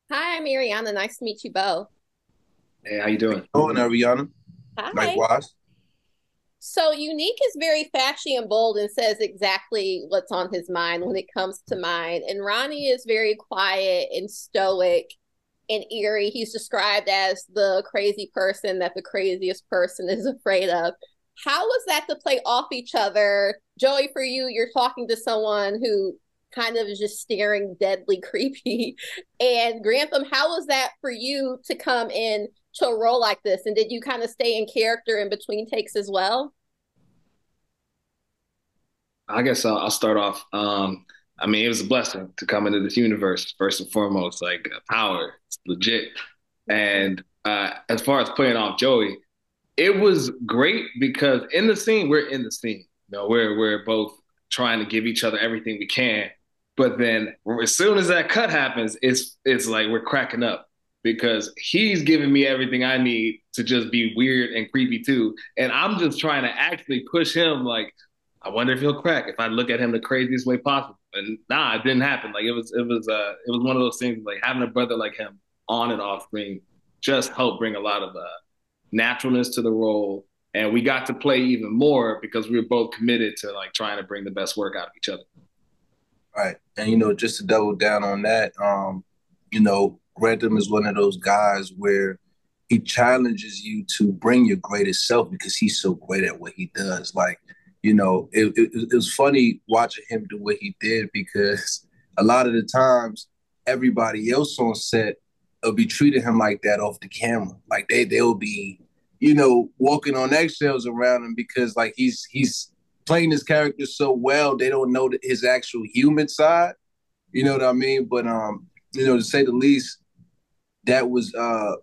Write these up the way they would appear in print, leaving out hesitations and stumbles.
Hi, I'm Ariana. Nice to meet you both. Hey, how you doing? Oh, and Ariana, Hi. likewise. So, Unique is very flashy and bold and says exactly what's on his mind when it comes to mind. And Ronnie is very quiet and stoic and eerie. He's described as the crazy person that the craziest person is afraid of. How was that to play off each other? Joey, for you, you're talking to someone who kind of is just staring deadly creepy. And Grantham, how was that for you to come in to a role like this? And did you kind of stay in character in between takes as well? I guess I'll start off. I mean, it was a blessing to come into this universe, first and foremost, like power. It's legit. And as far as playing off Joey, it was great because in the scene, we're in the scene. We're both trying to give each other everything we can. But then as soon as that cut happens, it's like we're cracking up because he's giving me everything I need to just be weird and creepy too. And I'm just trying to actually push him like, I wonder if he'll crack if I look at him the craziest way possible. And nah, it didn't happen. Like it was one of those things like having a brother like him on and off screen just helped bring a lot of naturalness to the role. And we got to play even more because we were both committed to like trying to bring the best work out of each other. Right. And just to double down on that, Grantham is one of those guys where he challenges you to bring your greatest self because he's so great at what he does. Like, it was funny watching him do what he did because a lot of the times everybody else on set will be treating him like that off the camera. Like they'll be, walking on eggshells around him because like he's playing his character so well, they don't know his actual human side. You know what I mean? But to say the least, that was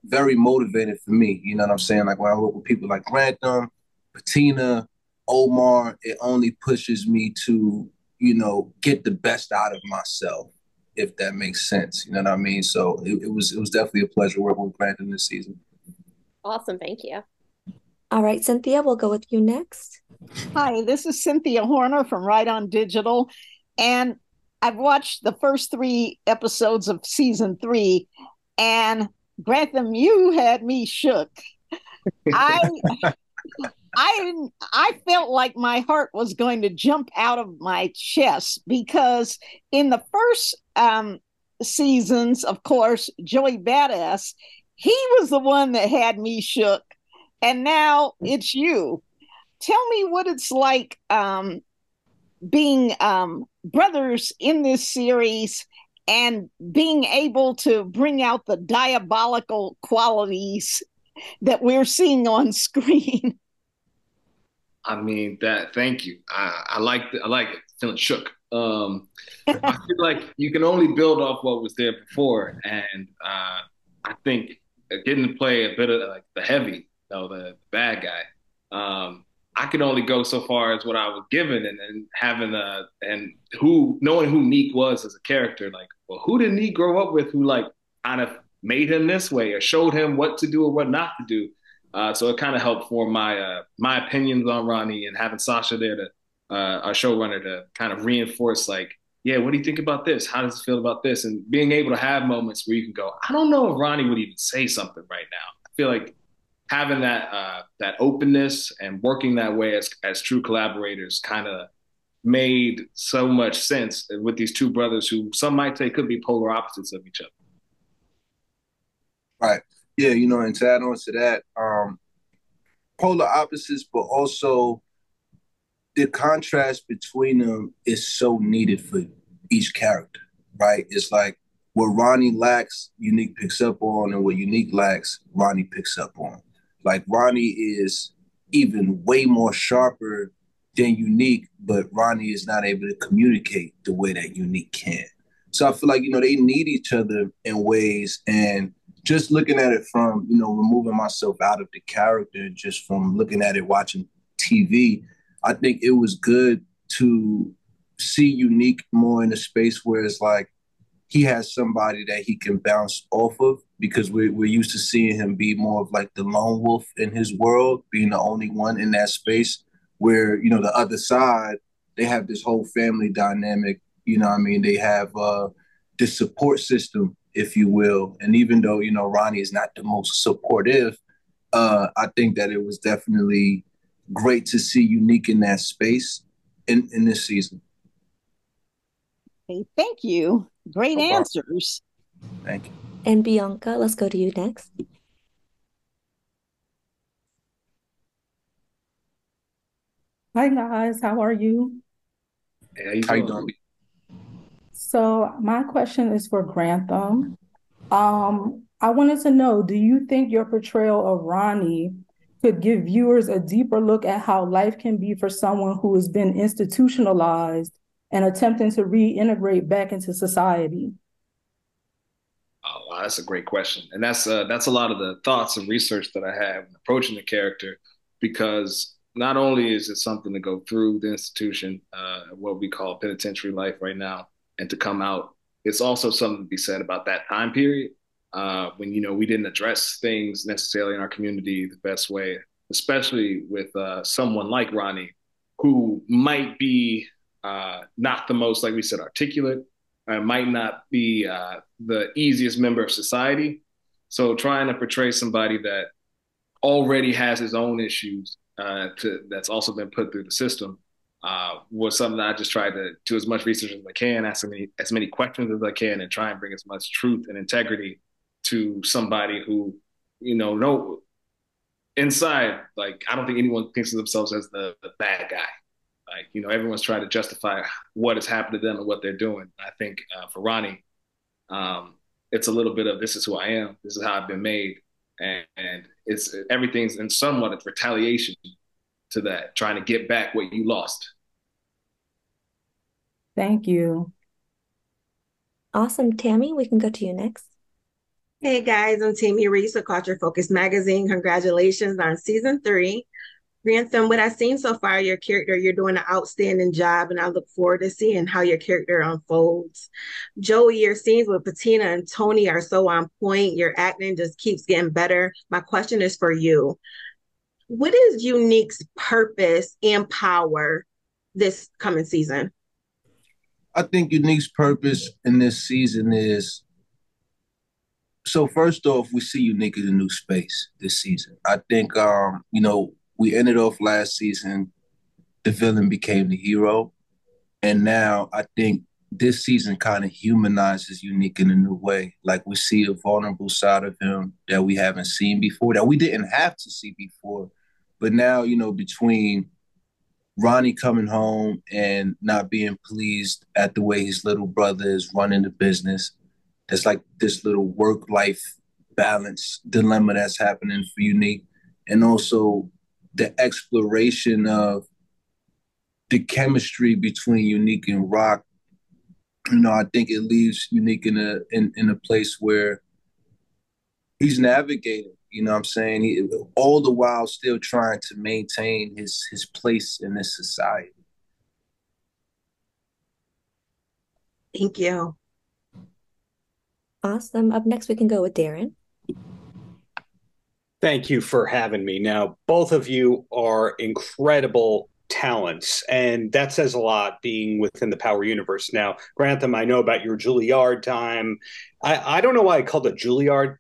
very motivating for me. You know what I'm saying? Like when I work with people like Grantham, Patina, Omar, it only pushes me to, get the best out of myself, if that makes sense. You know what I mean? So it was definitely a pleasure working with Grantham this season. Awesome. Thank you. All right, Cynthia, we'll go with you next. Hi, this is Cynthia Horner from Right On Digital, and I've watched the first three episodes of season three, and Grantham, you had me shook. I I felt like my heart was going to jump out of my chest because in the first seasons, of course, Joey Badass, he was the one that had me shook, and now it's you. Tell me what it's like being brothers in this series and being able to bring out the diabolical qualities that we're seeing on screen. I mean that. Thank you. I like I like it. Feeling shook. I feel like you can only build off what was there before, and I think getting to play a bit of like the heavy, the bad guy. I could only go so far as what I was given, and having and who knowing who Neek was as a character. Like, well, who did Neek grow up with? Who like kind of made him this way or showed him what to do or what not to do. So it kind of helped form my opinions on Ronnie, and having Sasha there to our showrunner to kind of reinforce like, yeah, what do you think about this? How does it feel about this? And being able to have moments where you can go, I don't know if Ronnie would even say something right now. I feel like having that openness and working that way as true collaborators kind of made so much sense with these two brothers who some might say could be polar opposites of each other. Right. Yeah, and to add on to that, polar opposites, but also the contrast between them is so needed for each character, right? It's like what Ronnie lacks, Unique picks up on, and what Unique lacks, Ronnie picks up on. Like Ronnie is even way more sharper than Unique, but Ronnie is not able to communicate the way that Unique can. So I feel like, they need each other in ways. And just looking at it from, removing myself out of the character, just from looking at it, watching TV, I think it was good to see Unique more in a space where it's like he has somebody that he can bounce off of because we're used to seeing him be more of like the lone wolf in his world, being the only one in that space where, the other side, they have this whole family dynamic, they have this support system if you will. And even though, Ronnie is not the most supportive, I think that it was definitely great to see Unique in that space in this season. Hey, thank you. Great answers. Thank you. And Bianca, let's go to you next. Hi guys, how are you? Hey, how you doing? So my question is for Grantham. I wanted to know, do you think your portrayal of Ronnie could give viewers a deeper look at how life can be for someone who has been institutionalized and attempting to reintegrate back into society? Oh, wow, that's a great question, and that's a lot of the thoughts and research that I have in approaching the character, because not only is it something to go through the institution, what we call penitentiary life right now, and to come out, it's also something to be said about that time period when we didn't address things necessarily in our community the best way, especially with someone like Ronnie, who might be not the most, like we said, articulate. Might not be the easiest member of society. So trying to portray somebody that already has his own issues that's also been put through the system was something that I just tried to do as much research as I can, ask as many questions as I can, and try and bring as much truth and integrity to somebody who, no, inside, like, I don't think anyone thinks of themselves as the bad guy. Like, everyone's trying to justify what has happened to them and what they're doing. I think for Ronnie, it's a little bit of, this is who I am, this is how I've been made, and everything's in somewhat of retaliation to that, trying to get back what you lost. Thank you. Awesome. Tammy, we can go to you next. Hey guys, I'm Tammy Reese of Culture Focus Magazine. Congratulations on season 3. Grantham, what I've seen so far, your character, you're doing an outstanding job, and I look forward to seeing how your character unfolds. Joey, your scenes with Patina and Tony are so on point. Your acting just keeps getting better. My question is for you. What is Unique's purpose and power this coming season? I think Unique's purpose in this season is, so first off, we see Unique in a new space this season. I think, we ended off last season, the villain became the hero. And now I think this season kind of humanizes Unique in a new way. Like, we see a vulnerable side of him that we haven't seen before, that we didn't have to see before. But now, between Ronnie coming home and not being pleased at the way his little brother is running the business, there's like this little work-life balance dilemma that's happening for Unique. And also the exploration of the chemistry between Unique and Rock. I think it leaves Unique in a place where he's navigating, what I'm saying? All the while still trying to maintain his place in this society. Thank you. Awesome. Up next, we can go with Darren. Thank you for having me. Now, both of you are incredible talents, and that says a lot being within the Power universe. Now, Grantham, I know about your Juilliard time. I don't know why I called it Juilliard.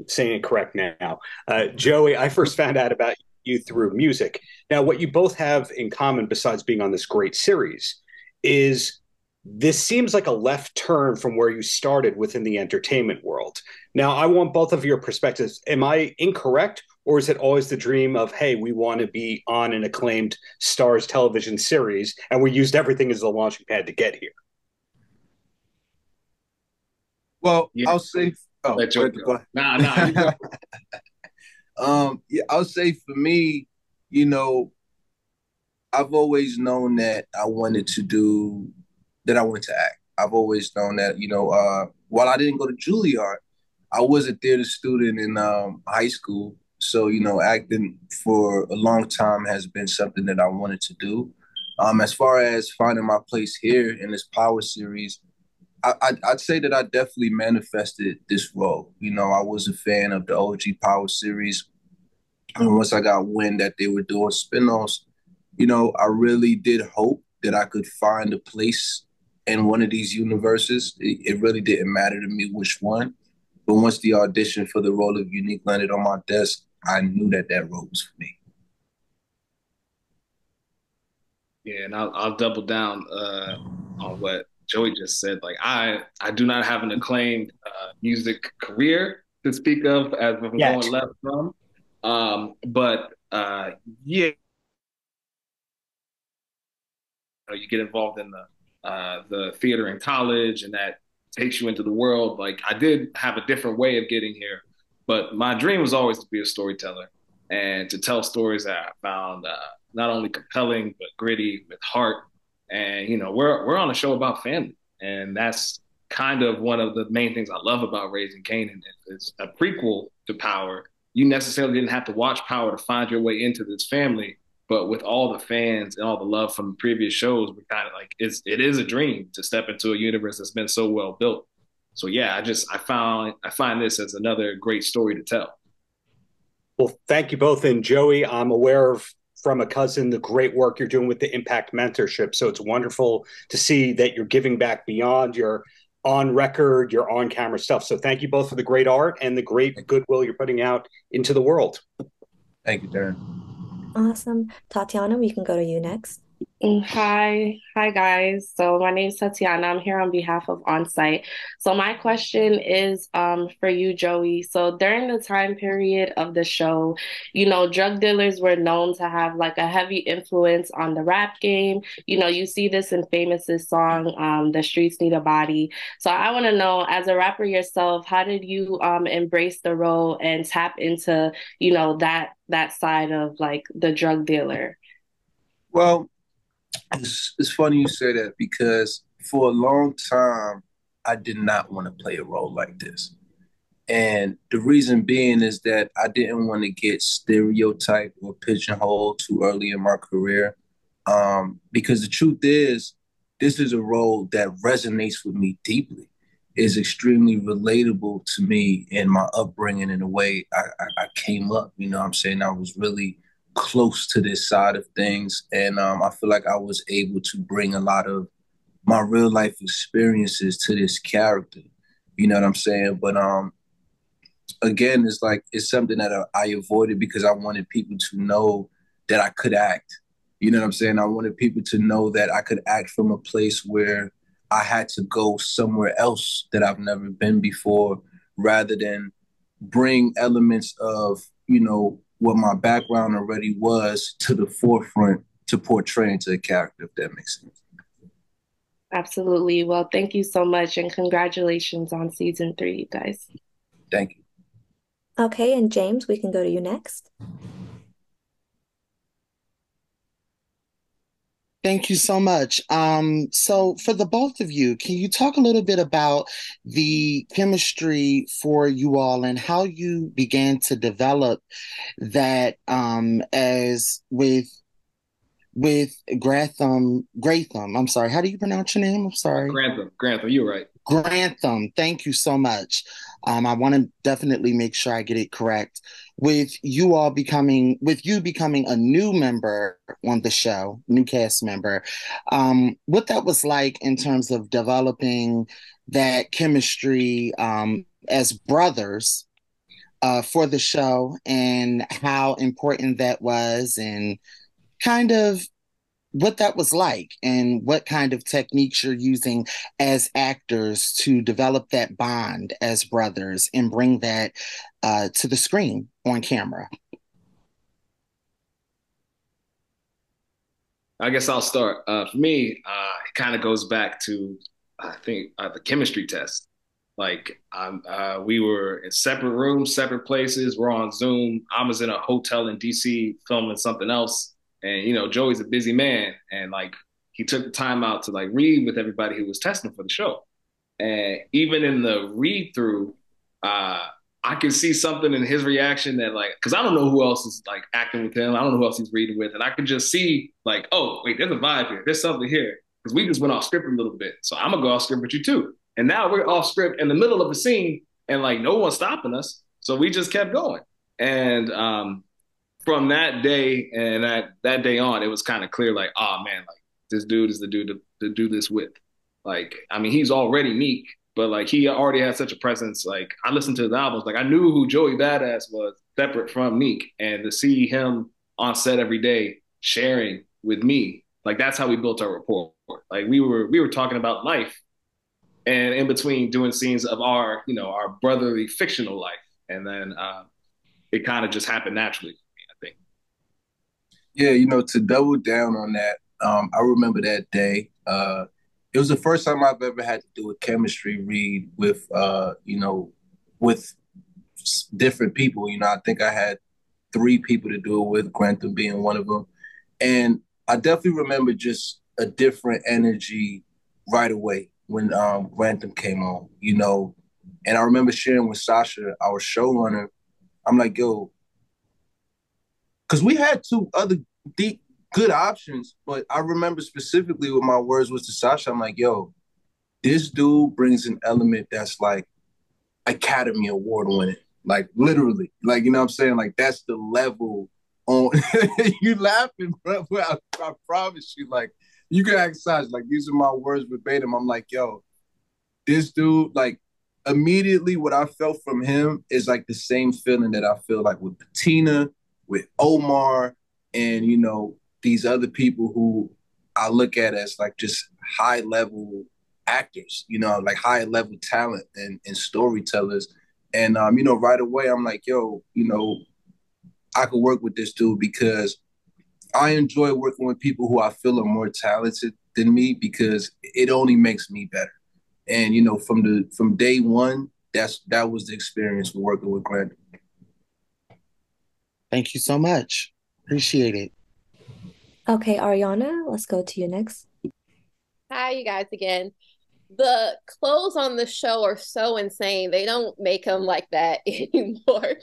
I'm saying it correct now. Joey, I first found out about you through music. Now, what you both have in common, besides being on this great series, is this seems like a left turn from where you started within the entertainment world. Now, I want both of your perspectives. Am I incorrect, or is it always the dream of, hey, we want to be on an acclaimed Starz television series, and we used everything as the launching pad to get here? Well, yeah. I'll say, Nah. I'll say for me, I've always known that I wanted to act. I've always known that, while I didn't go to Juilliard, I was a theater student in high school. So, acting for a long time has been something that I wanted to do. As far as finding my place here in this Power series, I'd say that I definitely manifested this role. I was a fan of the OG Power series. And once I got wind that they were doing spinoffs, I really did hope that I could find a place in one of these universes. It really didn't matter to me which one. But once the audition for the role of Unique landed on my desk, I knew that that role was for me. Yeah, and I'll double down on what Joey just said. Like I do not have an acclaimed music career to speak of as I'm going left from. But yeah, you get involved in the theater in college, and that takes you into the world. Like I did have a different way of getting here, but my dream was always to be a storyteller and to tell stories that I found not only compelling but gritty with heart. And we're on a show about family, and that's kind of one of the main things I love about Raising Kanan. It's a prequel to Power. You necessarily didn't have to watch Power to find your way into this family, but with all the fans and all the love from the previous shows, we kind of like it is a dream to step into a universe that's been so well built. So yeah, I find this as another great story to tell. Well, thank you both. And Joey, I'm aware of from a cousin the great work you're doing with the Impact Mentorship. So it's wonderful to see that you're giving back beyond your on record, your on camera stuff. So thank you both for the great art and the great goodwill you're putting out into the world. Thank you, Darren. Awesome. Tatiana, we can go to you next. Hi guys. So my name is Tatiana. I'm here on behalf of Onsite. So my question is for you, Joey. So during the time period of the show, drug dealers were known to have like a heavy influence on the rap game. You see this in Famous's song, The Streets Need a Body. So I want to know, as a rapper yourself, how did you embrace the role and tap into, that side of like the drug dealer? Well, it's funny you say that because for a long time, I did not want to play a role like this. And the reason being is that I didn't want to get stereotyped or pigeonholed too early in my career. Because the truth is, this is a role that resonates with me deeply. It's extremely relatable to me in my upbringing and the way I came up. You know what I'm saying? I was really close to this side of things. And I feel like I was able to bring a lot of my real life experiences to this character. You know what I'm saying? But again, it's something that I avoided because I wanted people to know that I could act. You know what I'm saying? I wanted people to know that I could act from a place where I had to go somewhere else that I've never been before, rather than bring elements of, what my background already was to the forefront to portray into a character, if that makes sense. Absolutely. Well, thank you so much, and congratulations on season 3, you guys. Thank you. Okay, and James, we can go to you next. Thank you so much. So for the both of you, can you talk a little bit about the chemistry for you all and how you began to develop that as with Gratham? I'm sorry, how do you pronounce your name? I'm sorry. Grantham, you're right. Grantham, thank you so much. I want to definitely make sure I get it correct. With you becoming a new member on the show, new cast member, what that was like in terms of developing that chemistry as brothers for the show, and how important that was, and kind of what that was like, and what kind of techniques you're using as actors to develop that bond as brothers and bring that to the screen on camera. I guess I'll start. For me, it kind of goes back to, I think, the chemistry test. Like, we were in separate rooms, separate places. We're on Zoom. I was in a hotel in DC filming something else. And, Joey's a busy man. And like, he took the time out to like read with everybody who was testing for the show. And even in the read through, I could see something in his reaction that like, cause I don't know who else is like acting with him. I don't know who else he's reading with. And I could just see like, oh, wait, there's a vibe here. There's something here. Cause we just went off script a little bit. So I'm gonna go off script with you too. And now we're off script in the middle of a scene and like no one's stopping us. So we just kept going. And, from that day and that day on, it was kind of clear, like, oh man, like this dude is the dude to do this with. Like, I mean, he's already Meek, but like he already had such a presence. Like, I listened to his albums, like I knew who Joey Badass was separate from Meek, and to see him on set every day sharing with me, like that's how we built our rapport. Like we were talking about life, and in between doing scenes of our our brotherly fictional life, and then it kind of just happened naturally for me, I think. Yeah, to double down on that, I remember that day. It was the first time I've ever had to do a chemistry read with, with different people. I think I had three people to do it with, Grantham being one of them. And I definitely remember just a different energy right away when Grantham came on, And I remember sharing with Sasha, our showrunner, I'm like, yo, because we had two other deep, good options, but I remember specifically what my words was to Sasha. I'm like, yo, this dude brings an element that's like Academy Award winning, like literally, like, you know what I'm saying? Like that's the level on, you laughing, bro. I promise you, like you can ask Sasha, like these are my words verbatim. I'm like, yo, this dude, like immediately what I felt from him is like the same feeling that I feel like with Patina, with Omar, and these other people who I look at as like just high level actors, like high level talent and storytellers. And right away I'm like, yo, I could work with this dude because I enjoy working with people who I feel are more talented than me because it only makes me better. And from day one, that was the experience for working with Grant. Thank you so much. Appreciate it. Okay, Ariana, let's go to you next. Hi, you guys again. The clothes on the show are so insane. They don't make them like that anymore.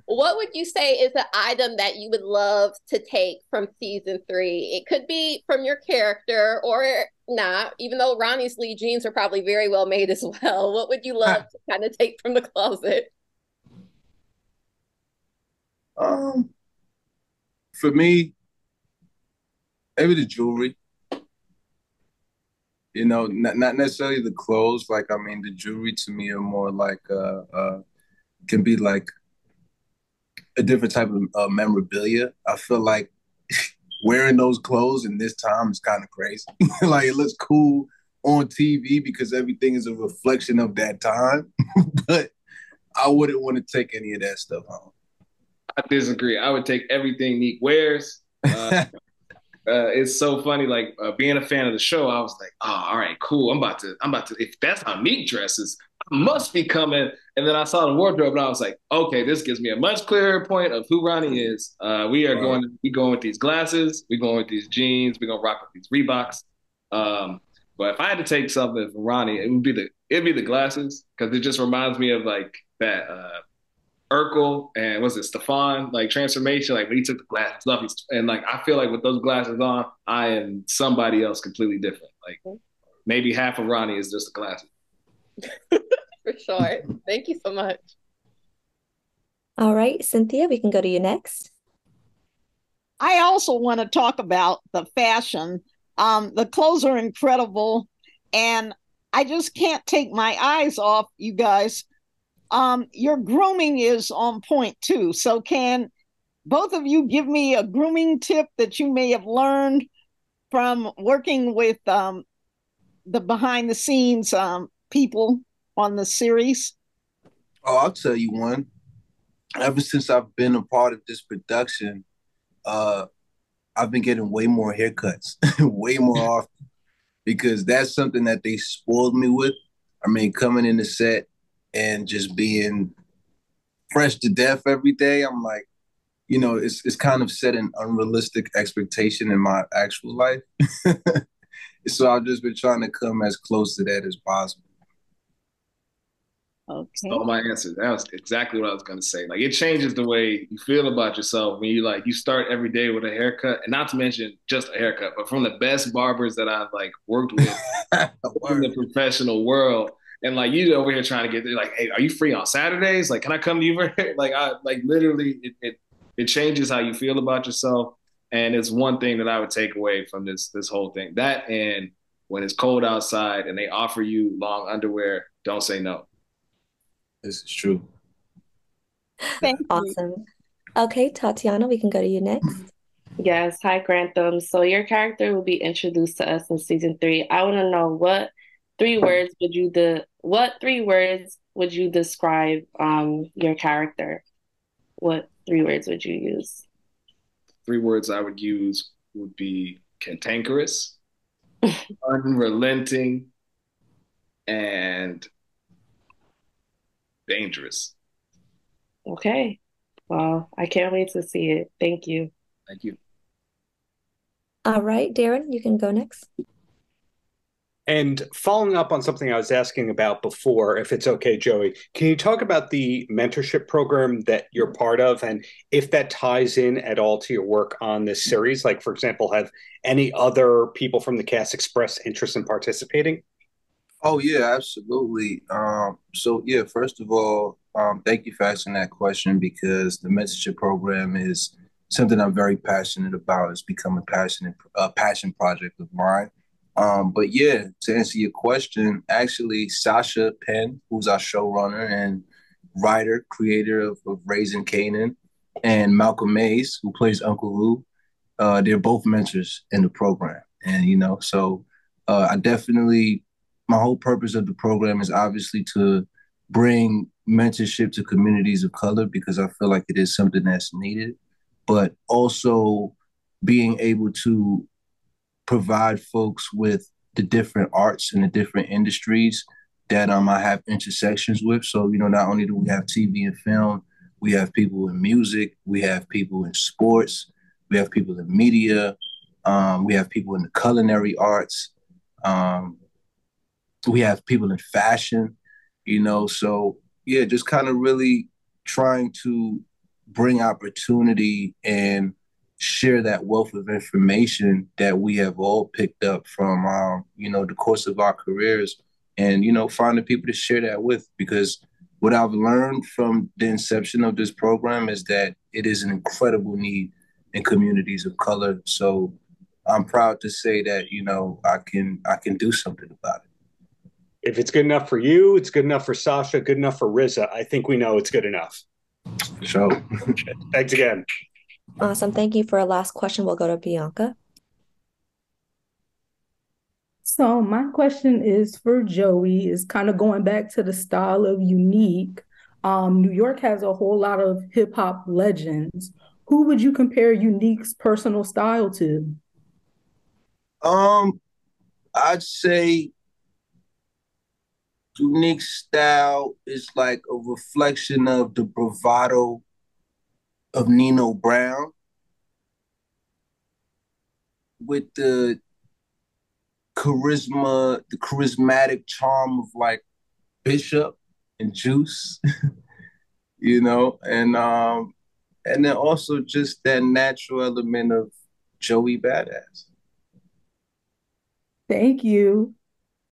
What would you say is an item that you would love to take from season 3? It could be from your character or not, even though Ronnie's Lee jeans are probably very well made as well. What would you love to kind of take from the closet? For me, maybe the jewelry. Not necessarily the clothes. Like, I mean, the jewelry to me are more like can be like a different type of memorabilia. I feel like wearing those clothes in this time is kind of crazy. Like, it looks cool on TV because everything is a reflection of that time. But I wouldn't want to take any of that stuff home. I disagree. I would take everything Meek wears. It's so funny, like being a fan of the show, I was like, oh, all right, cool. I'm about to, if that's how Meek dresses, I must be coming. And then I saw the wardrobe and I was like, okay, this gives me a much clearer point of who Ronnie is. We going with these glasses, we're going with these jeans, we're going to rock with these Reeboks. But if I had to take something from Ronnie, it'd be the glasses because it just reminds me of like that, Urkel and was it Stefan, like transformation, like when he took the glasses off, and like I feel like with those glasses on, I am somebody else completely different. Like maybe half of Ronnie is just the glasses. For sure. Thank you so much. All right, Cynthia, we can go to you next. I also want to talk about the fashion. The clothes are incredible, and I just can't take my eyes off you guys. Your grooming is on point too. So can both of you give me a grooming tip that you may have learned from working with the behind the scenes people on the series? Oh, I'll tell you one. Ever since I've been a part of this production, I've been getting way more haircuts, way more often, because that's something that they spoiled me with. I mean, coming in the set and just being fresh to death every day, I'm like, it's kind of set an unrealistic expectation in my actual life. So I've just been trying to come as close to that as possible. Okay. So my answer, that was exactly what I was going to say. Like, it changes the way you feel about yourself when you start every day with a haircut, and not to mention just a haircut, but from the best barbers that I've like worked with in the professional world. And like you over here trying to get there, like, hey, are you free on Saturdays? Like, can I come to you for like I like literally it changes how you feel about yourself. And it's one thing that I would take away from this whole thing. That and when it's cold outside and they offer you long underwear, don't say no. This is true. Thank you. Awesome. Okay, Tatiana, we can go to you next. Yes, hi Grantham. So your character will be introduced to us in season 3. I want to know what 3 words would you describe your character? What 3 words would you use? 3 words I would use would be cantankerous, unrelenting, and dangerous. Okay. Well, I can't wait to see it. Thank you. Thank you. All right, Darren, you can go next. And following up on something I was asking about before, if it's okay, Joey, can you talk about the mentorship program that you're part of and if that ties in at all to your work on this series? Like, for example, have any other people from the cast expressed interest in participating? Oh yeah, absolutely. So yeah, first of all, thank you for asking that question because the mentorship program is something I'm very passionate about. It's become a passion project of mine. But yeah, to answer your question, actually, Sasha Penn, who's our showrunner and writer, creator of Raising Kanan, and Malcolm Mays, who plays Uncle Lou, they're both mentors in the program. And, so I definitely, my whole purpose of the program is obviously to bring mentorship to communities of color because I feel like it is something that's needed, but also being able to provide folks with the different arts and the different industries that I have intersections with. So, not only do we have TV and film, we have people in music, we have people in sports, we have people in media, we have people in the culinary arts, we have people in fashion, so yeah, just kind of really trying to bring opportunity and share that wealth of information that we have all picked up from, the course of our careers and, finding people to share that with. Because what I've learned from the inception of this program is that it is an incredible need in communities of color. So I'm proud to say that, I can do something about it. If it's good enough for you, it's good enough for Sasha, good enough for Riza. I think we know it's good enough. So thanks again. Awesome. Thank you. For our last question, we'll go to Bianca. So my question is for Joey, is kind of going back to the style of Unique. New York has a whole lot of hip hop legends. Who would you compare Unique's personal style to? I'd say Unique style is like a reflection of the bravado of Nino Brown with the charismatic charm of like Bishop and Juice, and then also just that natural element of Joey Badass. Thank you.